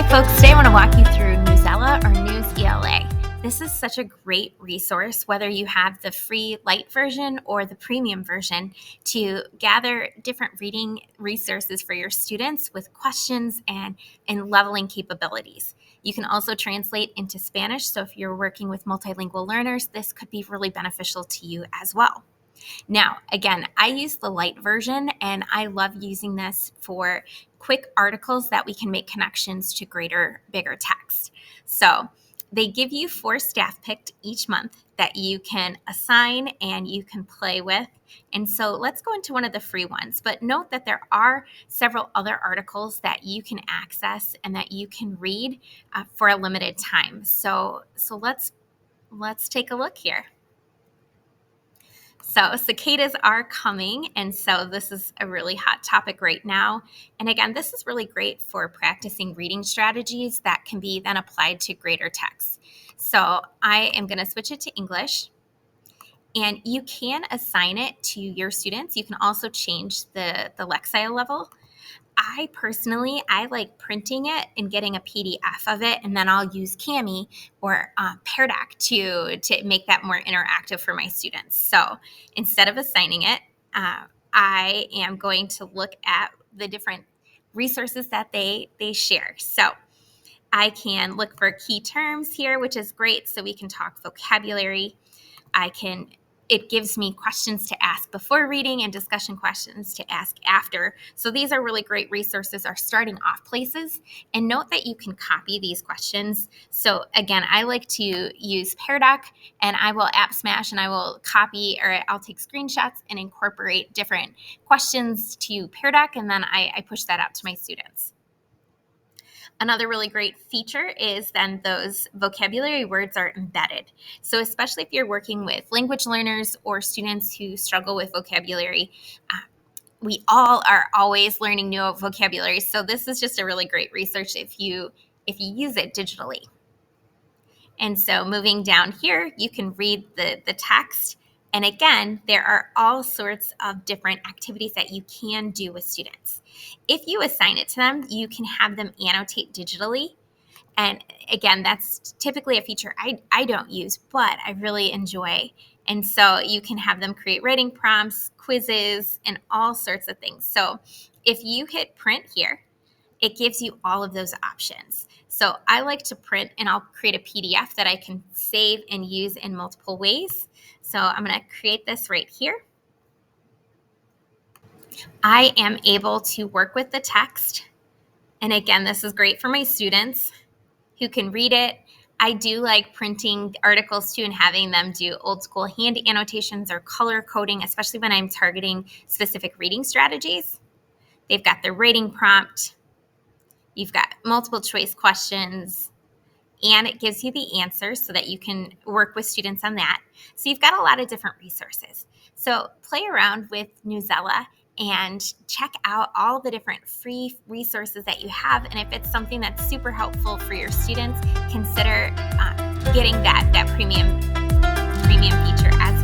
folks, today I want to walk you through Newsela or Newsela. This is such a great resource, whether you have the free Lite version or the premium version, to gather different reading resources for your students with questions and leveling capabilities. You can also translate into Spanish, so if you're working with multilingual learners, this could be really beneficial to you as well. Now, again, I use the Lite version, and I love using this for quick articles that we can make connections to bigger text. So they give you 4 staff picked each month that you can assign and you can play with. And so let's go into one of the free ones. But note that there are several other articles that you can access and that you can read for a limited time. So let's take a look here. So cicadas are coming, and so this is a really hot topic right now. And again, this is really great for practicing reading strategies that can be then applied to greater texts. So I am going to switch it to English, and you can assign it to your students. You can also change the lexile level. I personally like printing it and getting a PDF of it, and then I'll use Cami or Pear Deck to make that more interactive for my students. So instead of assigning it, I am going to look at the different resources that they share. So I can look for key terms here, which is great, so we can talk vocabulary. It gives me questions to ask before reading and discussion questions to ask after. So these are really great resources, are starting off places. And note that you can copy these questions. So again, I like to use Pear Deck, and I will app smash and I will copy, or I'll take screenshots and incorporate different questions to Pear Deck, and then I push that out to my students. Another really great feature is then those vocabulary words are embedded. So especially if you're working with language learners or students who struggle with vocabulary, we all are always learning new vocabulary. So this is just a really great resource if you use it digitally. And so moving down here, you can read the text. And again, there are all sorts of different activities that you can do with students. If you assign it to them, you can have them annotate digitally. And again, that's typically a feature I don't use, but I really enjoy. And so you can have them create writing prompts, quizzes, and all sorts of things. So if you hit print here, it gives you all of those options. So I like to print, and I'll create a PDF that I can save and use in multiple ways. So I'm going to create this right here. I am able to work with the text. And again, this is great for my students who can read it. I do like printing articles too and having them do old school hand annotations or color coding, especially when I'm targeting specific reading strategies. They've got their writing prompt. You've got multiple choice questions, and it gives you the answers so that you can work with students on that. So you've got a lot of different resources. So play around with Newsela and check out all the different free resources that you have. And if it's something that's super helpful for your students, consider getting that premium feature as